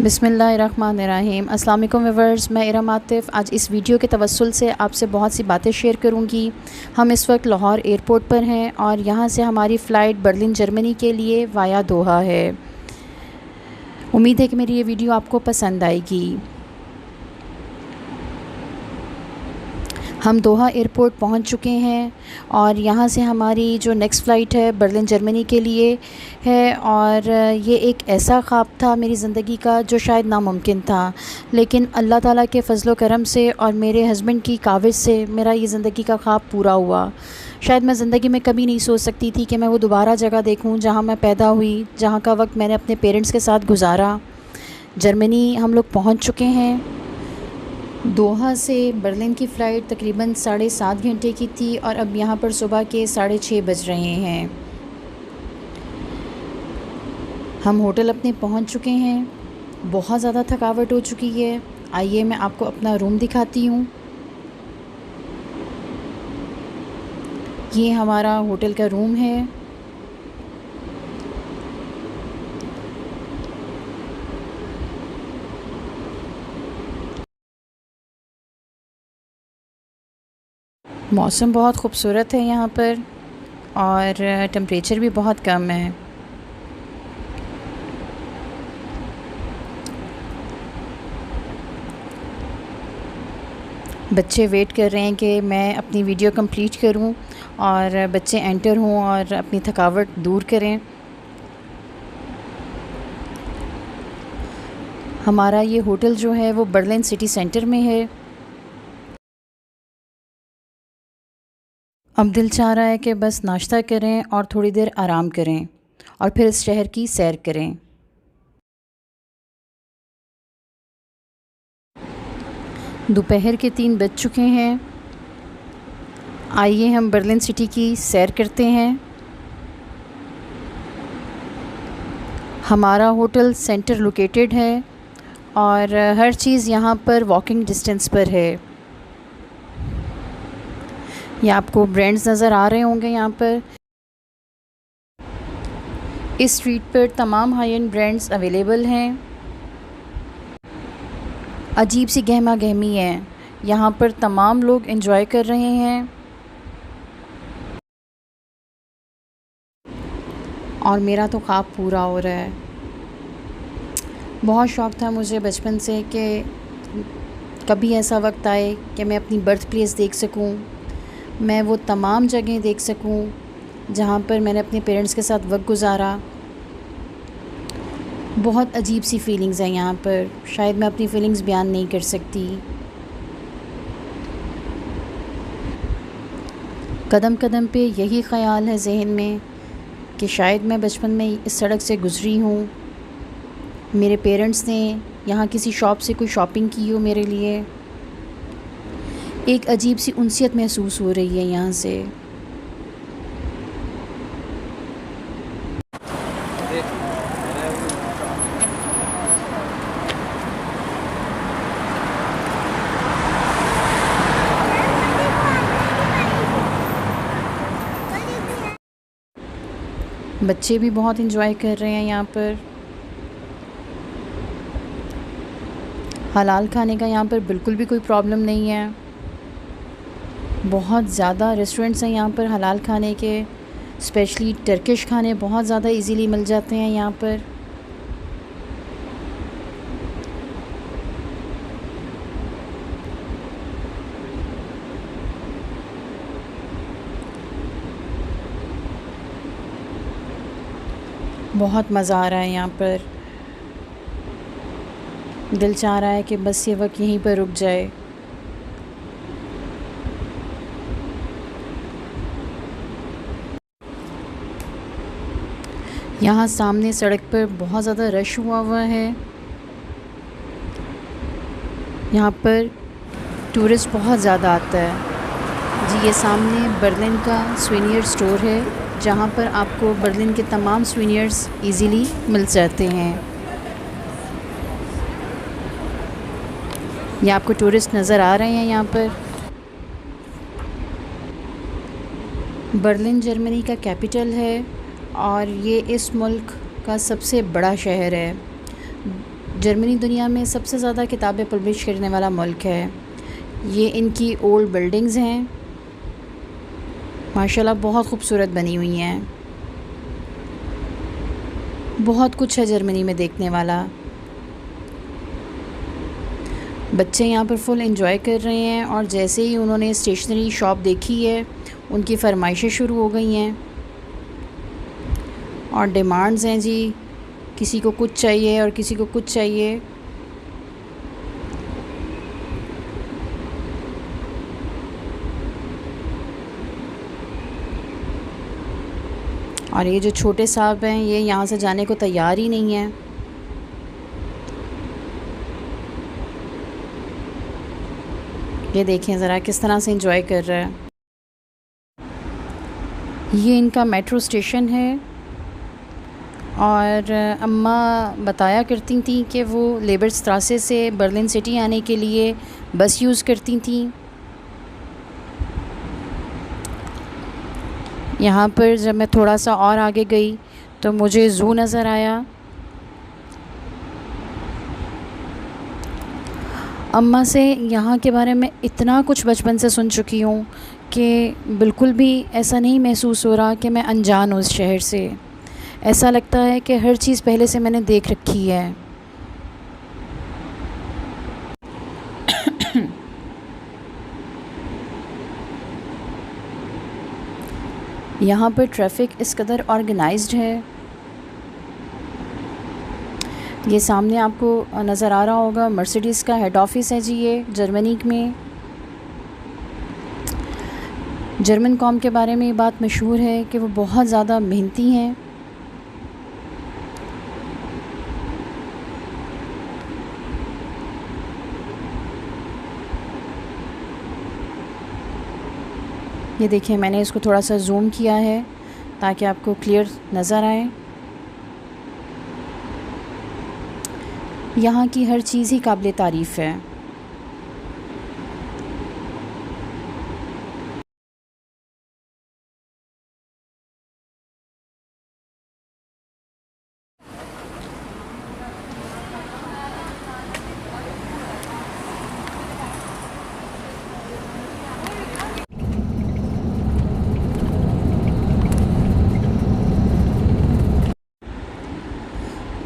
बिस्मिल्लाहिर्रहमानिर्रहीम। अस्सलाम वालेकुम व्यूअर्स, मैं इरम आतिफ़ आज इस वीडियो के तवस्सुल से आपसे बहुत सी बातें शेयर करूंगी। हम इस वक्त लाहौर एयरपोर्ट पर हैं और यहाँ से हमारी फ़्लाइट बर्लिन जर्मनी के लिए वाया दोहा है। उम्मीद है कि मेरी ये वीडियो आपको पसंद आएगी। हम दोहा एयरपोर्ट पहुंच चुके हैं और यहाँ से हमारी जो नेक्स्ट फ़्लाइट है बर्लिन जर्मनी के लिए है। और ये एक ऐसा ख्वाब था मेरी ज़िंदगी का जो शायद नामुमकिन था, लेकिन अल्लाह ताला के फ़ज़ल व करम से और मेरे हस्बैंड की काविश से मेरा ये ज़िंदगी का ख्वाब पूरा हुआ। शायद मैं ज़िंदगी में कभी नहीं सोच सकती थी कि मैं वो दोबारा जगह देखूँ जहाँ मैं पैदा हुई, जहाँ का वक्त मैंने अपने पेरेंट्स के साथ गुजारा। जर्मनी हम लोग पहुँच चुके हैं। दोहा से बर्लिन की फ़्लाइट तकरीबन 7.5 घंटे की थी और अब यहाँ पर सुबह के 6:30 बज रहे हैं। हम होटल अपने पहुँच चुके हैं। बहुत ज़्यादा थकावट हो चुकी है। आइए मैं आपको अपना रूम दिखाती हूँ। ये हमारा होटल का रूम है। मौसम बहुत ख़ूबसूरत है यहाँ पर और टेम्परेचर भी बहुत कम है। बच्चे वेट कर रहे हैं कि मैं अपनी वीडियो कंप्लीट करूं और बच्चे एंटर हों और अपनी थकावट दूर करें। हमारा ये होटल जो है वो बर्लिन सिटी सेंटर में है। अब दिल चाह रहा है कि बस नाश्ता करें और थोड़ी देर आराम करें और फिर इस शहर की सैर करें। दोपहर के 3 बज चुके हैं। आइए हम बर्लिन सिटी की सैर करते हैं। हमारा होटल सेंटर लोकेटेड है और हर चीज़ यहाँ पर वॉकिंग डिस्टेंस पर है। ये आपको ब्रांड्स नज़र आ रहे होंगे यहाँ पर। इस स्ट्रीट पर तमाम हाई एंड ब्रांड्स अवेलेबल हैं। अजीब सी गहमा गहमी है। यहाँ पर तमाम लोग एंजॉय कर रहे हैं और मेरा तो ख्वाब पूरा हो रहा है। बहुत शौक़ था मुझे बचपन से कि कभी ऐसा वक्त आए कि मैं अपनी बर्थ प्लेस देख सकूं, मैं वो तमाम जगह देख सकूं जहाँ पर मैंने अपने पेरेंट्स के साथ वक्त गुजारा। बहुत अजीब सी फ़ीलिंग्स हैं यहाँ पर, शायद मैं अपनी फ़ीलिंग्स बयान नहीं कर सकती। कदम कदम पे यही ख़याल है ज़हन में कि शायद मैं बचपन में इस सड़क से गुज़री हूँ, मेरे पेरेंट्स ने यहाँ किसी शॉप से कोई शॉपिंग की हो मेरे लिए। एक अजीब सी उनसियत महसूस हो रही है यहाँ से। बच्चे भी बहुत एंजॉय कर रहे हैं यहाँ पर। हलाल खाने का यहाँ पर बिल्कुल भी कोई प्रॉब्लम नहीं है। बहुत ज़्यादा रेस्टोरेंट्स हैं यहाँ पर हलाल खाने के, स्पेशली टर्किश खाने बहुत ज़्यादा इजीली मिल जाते हैं यहाँ पर। बहुत मज़ा आ रहा है यहाँ पर। दिल चाह रहा है कि बस ये वक्त यहीं पर रुक जाए। यहाँ सामने सड़क पर बहुत ज़्यादा रश हुआ है। यहाँ पर टूरिस्ट बहुत ज़्यादा आता है। जी, ये सामने बर्लिन का स्वीनियर स्टोर है जहाँ पर आपको बर्लिन के तमाम स्वीनियर्स इजीली मिल जाते हैं। ये आपको टूरिस्ट नज़र आ रहे हैं यहाँ पर। बर्लिन जर्मनी का कैपिटल है और ये इस मुल्क का सबसे बड़ा शहर है। जर्मनी दुनिया में सबसे ज़्यादा किताबें पब्लिश करने वाला मुल्क है। ये इनकी ओल्ड बिल्डिंग्स हैं, माशाल्लाह बहुत ख़ूबसूरत बनी हुई हैं। बहुत कुछ है जर्मनी में देखने वाला। बच्चे यहाँ पर फुल एंजॉय कर रहे हैं और जैसे ही उन्होंने स्टेशनरी शॉप देखी है उनकी फरमाइशें शुरू हो गई हैं और डिमांड्स हैं जी, किसी को कुछ चाहिए और किसी को कुछ चाहिए। और ये जो छोटे साहब हैं ये यहाँ से जाने को तैयार ही नहीं हैं। ये देखें ज़रा किस तरह से एंजॉय कर रहा है। ये इनका मेट्रो स्टेशन है और अम्मा बताया करती थी कि वो लेबर्सट्रासे से बर्लिन सिटी आने के लिए बस यूज़ करती थी। यहाँ पर जब मैं थोड़ा सा और आगे गई तो मुझे ज़ू नज़र आया। अम्मा से यहाँ के बारे में इतना कुछ बचपन से सुन चुकी हूँ कि बिल्कुल भी ऐसा नहीं महसूस हो रहा कि मैं अनजान हूँ इस शहर से। ऐसा लगता है कि हर चीज़ पहले से मैंने देख रखी है। यहाँ पर ट्रैफिक इस कदर ऑर्गेनाइज्ड है। ये सामने आपको नज़र आ रहा होगा मर्सिडीज़ का हेड ऑफिस है जी, ये जर्मनी में। जर्मन कौम के बारे में ये बात मशहूर है कि वो बहुत ज़्यादा मेहनती हैं। ये देखिए मैंने इसको थोड़ा सा जूम किया है ताकि आपको क्लियर नज़र आए। यहाँ की हर चीज़ ही काबिल तारीफ़ है।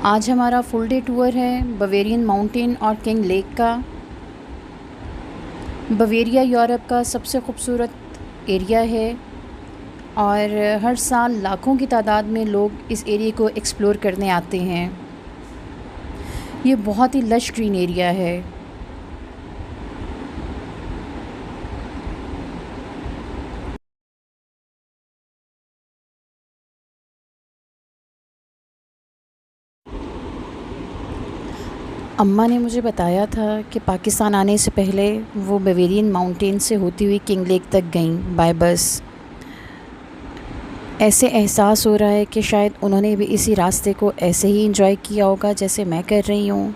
आज हमारा फुल डे टूर है बवेरियन माउंटेन और किंग लेक का। बवेरिया यूरोप का सबसे ख़ूबसूरत एरिया है और हर साल लाखों की तादाद में लोग इस एरिया को एक्सप्लोर करने आते हैं। ये बहुत ही लश ग्रीन एरिया है। अम्मा ने मुझे बताया था कि पाकिस्तान आने से पहले वो बवेरियन माउंटेन से होती हुई किंग लेक तक गईं बाय बस। ऐसे एहसास हो रहा है कि शायद उन्होंने भी इसी रास्ते को ऐसे ही एंजॉय किया होगा जैसे मैं कर रही हूँ।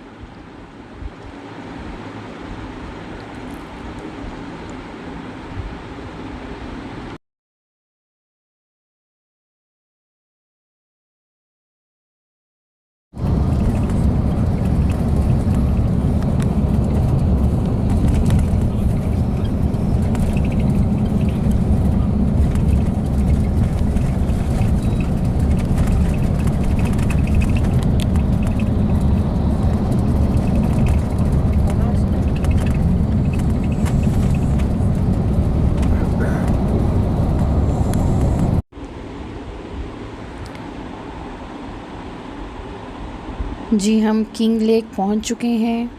जी हम किंग लेक पहुंच चुके हैं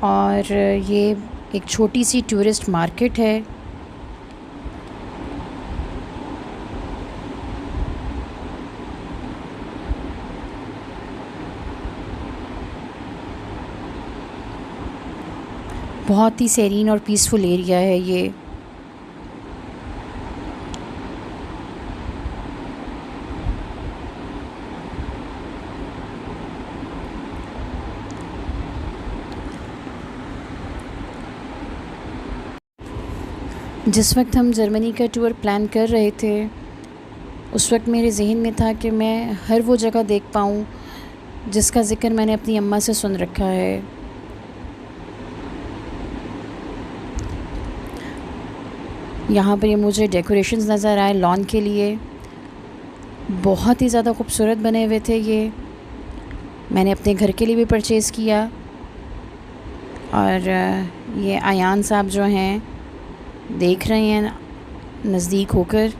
और ये एक छोटी सी टूरिस्ट मार्केट है। बहुत ही सेरीन और पीसफुल एरिया है ये। जिस वक्त हम जर्मनी का टूर प्लान कर रहे थे उस वक्त मेरे जहन में था कि मैं हर वो जगह देख पाऊँ जिसका ज़िक्र मैंने अपनी अम्मा से सुन रखा है। यहाँ पर ये मुझे डेकोरेशंस नज़र आए लॉन के लिए, बहुत ही ज़्यादा खूबसूरत बने हुए थे ये। मैंने अपने घर के लिए भी परचेज़ किया। और ये आयान साहब जो हैं देख रहे हैं नज़दीक होकर।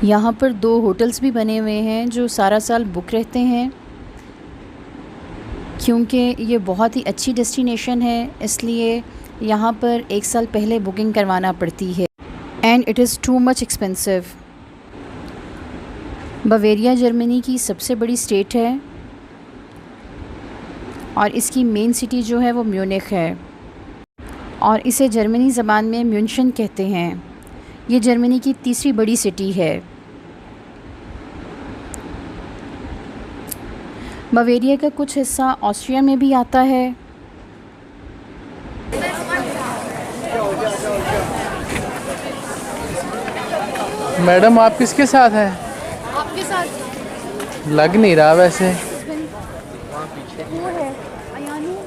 यहाँ पर 2 होटल्स भी बने हुए हैं जो सारा साल बुक रहते हैं, क्योंकि ये बहुत ही अच्छी डेस्टिनेशन है, इसलिए यहाँ पर 1 साल पहले बुकिंग करवाना पड़ती है। And it is too much expensive. Bavaria Germany की सबसे बड़ी स्टेट है और इसकी मेन सिटी जो है वो म्यूनिख है, और इसे जर्मनी ज़बान में म्यूनशन कहते हैं। ये जर्मनी की तीसरी बड़ी सिटी है। बवेरिया का कुछ हिस्सा ऑस्ट्रिया में भी आता है। मैडम आप किसके साथ हैं? आपके साथ लग नहीं रहा वैसे। वो है अयानू।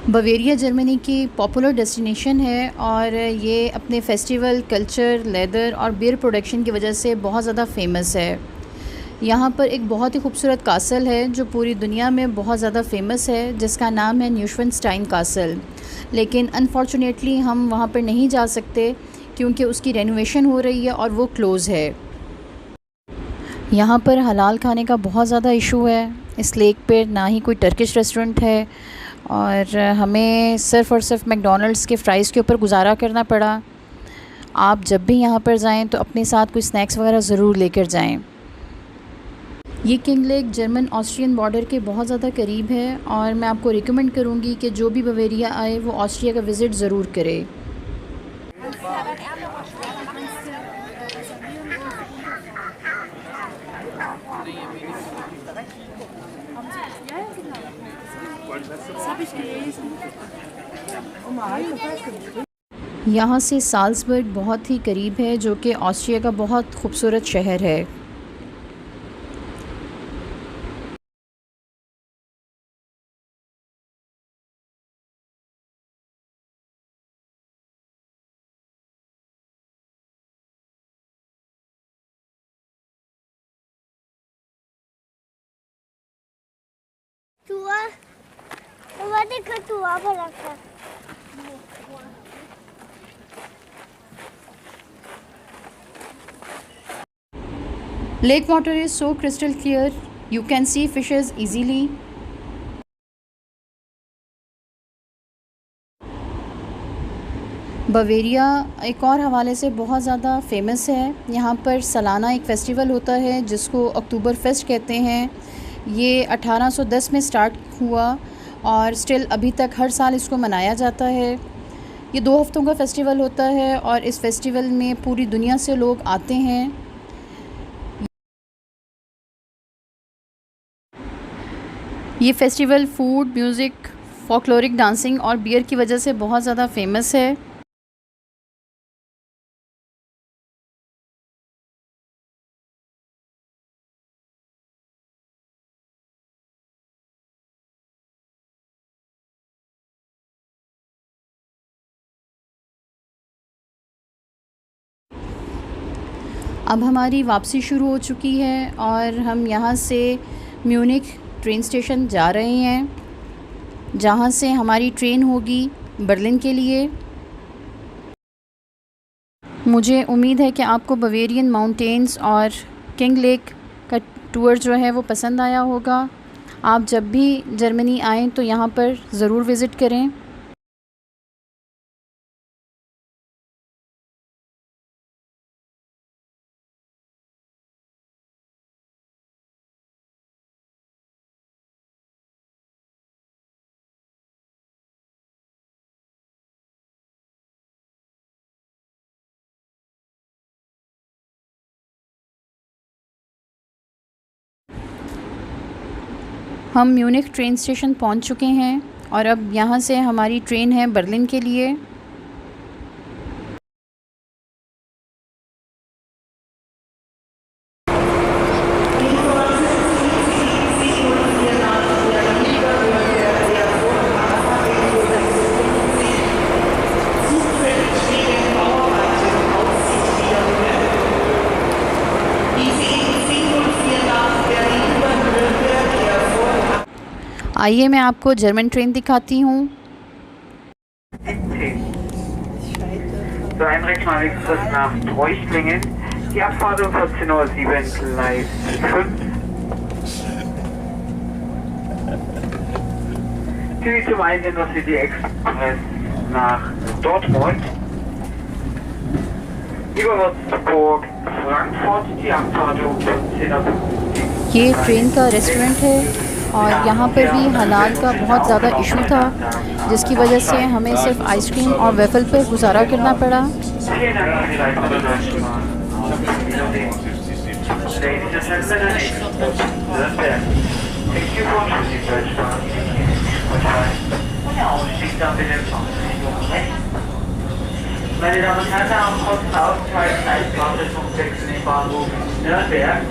बवेरिया जर्मनी की पॉपुलर डेस्टिनेशन है और ये अपने फेस्टिवल, कल्चर, लेदर और बियर प्रोडक्शन की वजह से बहुत ज़्यादा फेमस है। यहाँ पर एक बहुत ही खूबसूरत कासल है जो पूरी दुनिया में बहुत ज़्यादा फेमस है, जिसका नाम है न्यूशवेनस्टाइन कासल। लेकिन अनफॉर्चुनेटली हम वहाँ पर नहीं जा सकते क्योंकि उसकी रेनोवेशन हो रही है और वो क्लोज़ है। यहाँ पर हलाल खाने का बहुत ज़्यादा इशू है। इस लेक पर ना ही कोई टर्किश रेस्टोरेंट है और हमें सिर्फ़ और सिर्फ मैकडॉनल्ड्स के फ़्राइज़ के ऊपर गुजारा करना पड़ा। आप जब भी यहाँ पर जाएं तो अपने साथ कोई स्नैक्स वगैरह ज़रूर लेकर जाएं। ये king lake German Austrian border के बहुत ज़्यादा करीब है और मैं आपको रिकमेंड करूँगी कि जो भी बवेरिया आए वो ऑस्ट्रिया का विज़िट ज़रूर करे। यहाँ से साल्ज़बर्ग बहुत ही करीब है, जो कि ऑस्ट्रिया का बहुत खूबसूरत शहर है। तुआ तुआ देखो तुआ भला का Lake water is so crystal clear, you can see fishes easily. Bavaria एक और हवाले से बहुत ज़्यादा फेमस है। यहाँ पर सालाना एक फ़ेस्टिवल होता है जिसको अक्टूबर फेस्ट कहते हैं। ये 1810 में स्टार्ट हुआ और स्टिल अभी तक हर साल इसको मनाया जाता है। ये 2 हफ़्तों का फ़ेस्टिवल होता है और इस फ़ेस्टिवल में पूरी दुनिया से लोग आते हैं। ये फ़ेस्टिवल फूड, म्यूज़िक, फ़ोक्लोरिक डांसिंग और बियर की वजह से बहुत ज़्यादा फेमस है। अब हमारी वापसी शुरू हो चुकी है और हम यहाँ से म्यूनिख ट्रेन स्टेशन जा रहे हैं, जहाँ से हमारी ट्रेन होगी बर्लिन के लिए। मुझे उम्मीद है कि आपको बवेरियन माउंटेन्स और किंग लेक का टूर जो है वो पसंद आया होगा। आप जब भी जर्मनी आएँ तो यहाँ पर ज़रूर विज़िट करें। हम म्यूनिख ट्रेन स्टेशन पहुंच चुके हैं और अब यहाँ से हमारी ट्रेन है बर्लिन के लिए। आइए मैं आपको जर्मन ट्रेन दिखाती हूँ। So, Einrichtungsweg nach Treuchtlingen. Die Abfahrt um 14:07 Uhr, Gleis 5. Zügig zum einen Intercity Express nach Dortmund. Über Würzburg, Frankfurt, die Abfahrt um 14:50 Uhr. ये ट्रेन का रेस्टोरेंट है और यहाँ पर भी हलाल का बहुत ज़्यादा इशू था, जिसकी वजह से हमें सिर्फ आइसक्रीम और वेफल पर गुजारा करना पड़ा। Vielen Dank für die Leistung der Deutschen Bahn. Ladies and gentlemen, that's it. Thank you for choosing Deutsche Bahn. Und der Ausstieg dann bitte Richtung rechts. Meine Damen und Herren, am kurzen Aufenthalt Gleisfahrtrichtungswechsel im Bahnhof Nürnberg.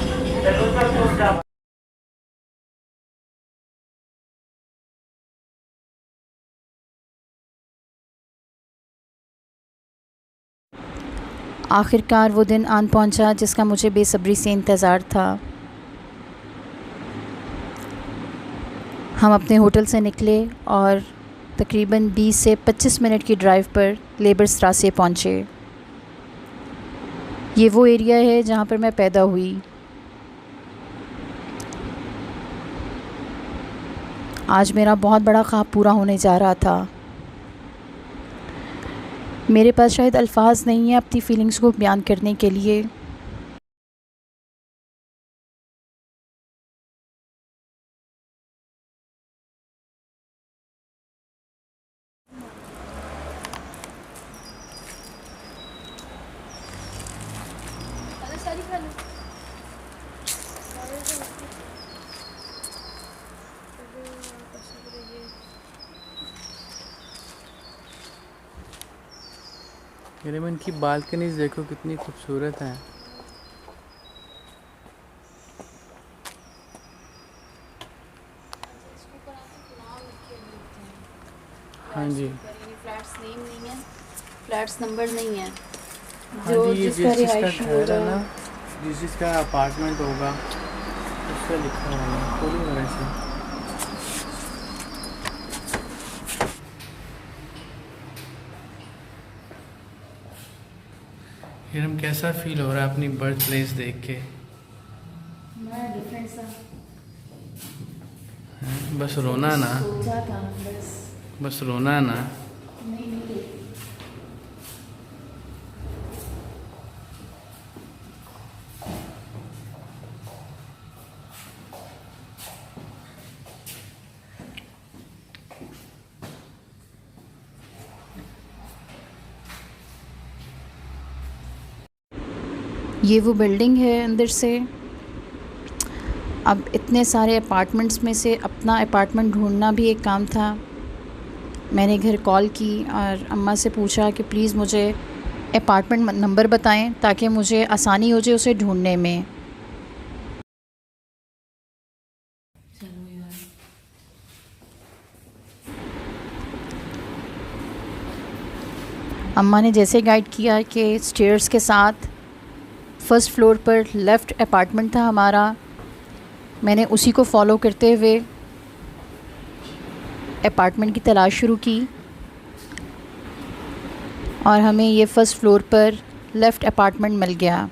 Der Nutzungszug da आखिरकार वो दिन आन पहुंचा जिसका मुझे बेसब्री से इंतज़ार था। हम अपने होटल से निकले और तकरीबन 20 से 25 मिनट की ड्राइव पर लेबर स्ट्रासे पहुंचे। ये वो एरिया है जहाँ पर मैं पैदा हुई। आज मेरा बहुत बड़ा ख्वाब पूरा होने जा रहा था। मेरे पास शायद अल्फाज नहीं है अपनी फ़ीलिंग्स को बयान करने के लिए। मेरे मन की बालकनीज देखो कितनी खूबसूरत है। हाँ जी, फ्लैट्स नेम नहीं है, फ्लैट्स नंबर नहीं है। हाँ जी, ये जिस जिसका घर है ना, जिस जिसका अपार्टमेंट होगा उसका लिखा हुआ है पूरी तरह से। हिरम कैसा फील हो रहा है अपनी बर्थ प्लेस देख के? बस रोना ना, बस रोना ना। ये वो बिल्डिंग है अंदर से। अब इतने सारे अपार्टमेंट्स में से अपना अपार्टमेंट ढूंढना भी एक काम था। मैंने घर कॉल की और अम्मा से पूछा कि प्लीज़ मुझे अपार्टमेंट नंबर बताएं ताकि मुझे आसानी हो जाए उसे ढूंढने में। अम्मा ने जैसे गाइड किया कि स्टेयर्स के साथ फ़र्स्ट फ्लोर पर लेफ़्ट अपार्टमेंट था हमारा, मैंने उसी को फॉलो करते हुए अपार्टमेंट की तलाश शुरू की और हमें ये फ़र्स्ट फ्लोर पर लेफ़्ट अपार्टमेंट मिल गया।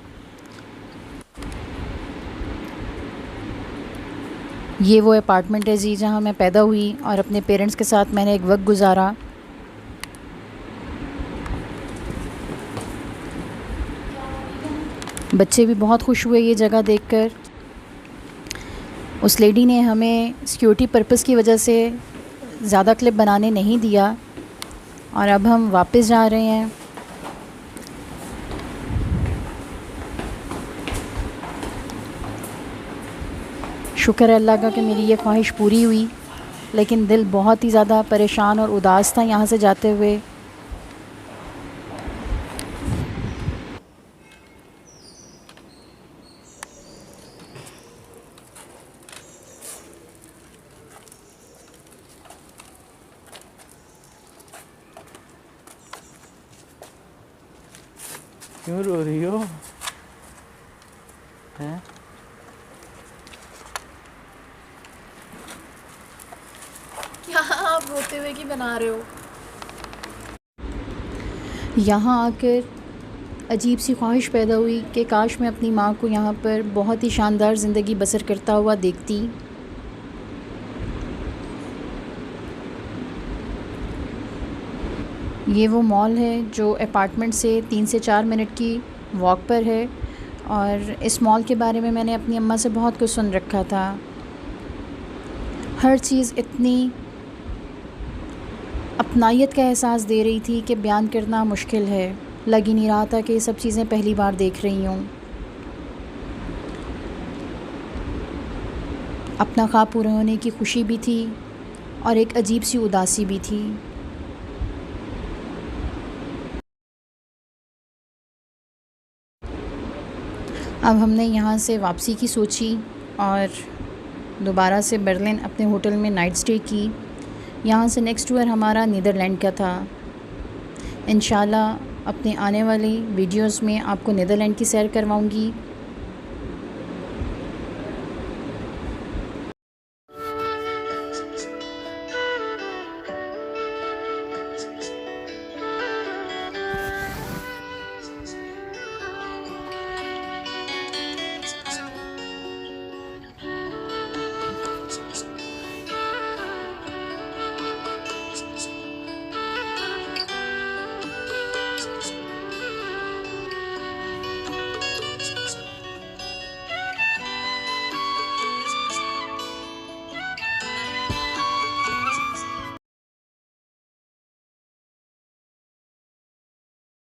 ये वो अपार्टमेंट है जी जहाँ मैं पैदा हुई और अपने पेरेंट्स के साथ मैंने एक वक्त गुजारा। बच्चे भी बहुत खुश हुए ये जगह देखकर। उस लेडी ने हमें सिक्योरिटी पर्पस की वजह से ज़्यादा क्लिप बनाने नहीं दिया और अब हम वापस जा रहे हैं। शुक्र है अल्लाह का कि मेरी ये ख्वाहिश पूरी हुई, लेकिन दिल बहुत ही ज़्यादा परेशान और उदास था यहाँ से जाते हुए। क्यों रो रही हो? हैं? क्या आप रोते हुए की बना रहे हो? यहाँ आकर अजीब सी ख्वाहिश पैदा हुई कि काश मैं अपनी माँ को यहाँ पर बहुत ही शानदार ज़िंदगी बसर करता हुआ देखती। ये वो मॉल है जो अपार्टमेंट से 3 से 4 मिनट की वॉक पर है, और इस मॉल के बारे में मैंने अपनी अम्मा से बहुत कुछ सुन रखा था। हर चीज़ इतनी अपनायत का एहसास दे रही थी कि बयान करना मुश्किल है। लग ही नहीं रहा था कि ये सब चीज़ें पहली बार देख रही हूँ। अपना ख्वाब पूरा होने की खुशी भी थी और एक अजीब सी उदासी भी थी। अब हमने यहाँ से वापसी की सोची और दोबारा से बर्लिन अपने होटल में नाइट स्टे की। यहाँ से नेक्स्ट टूर हमारा नीदरलैंड का था। इंशाल्लाह अपने आने वाली वीडियोस में आपको नीदरलैंड की सैर करवाऊँगी।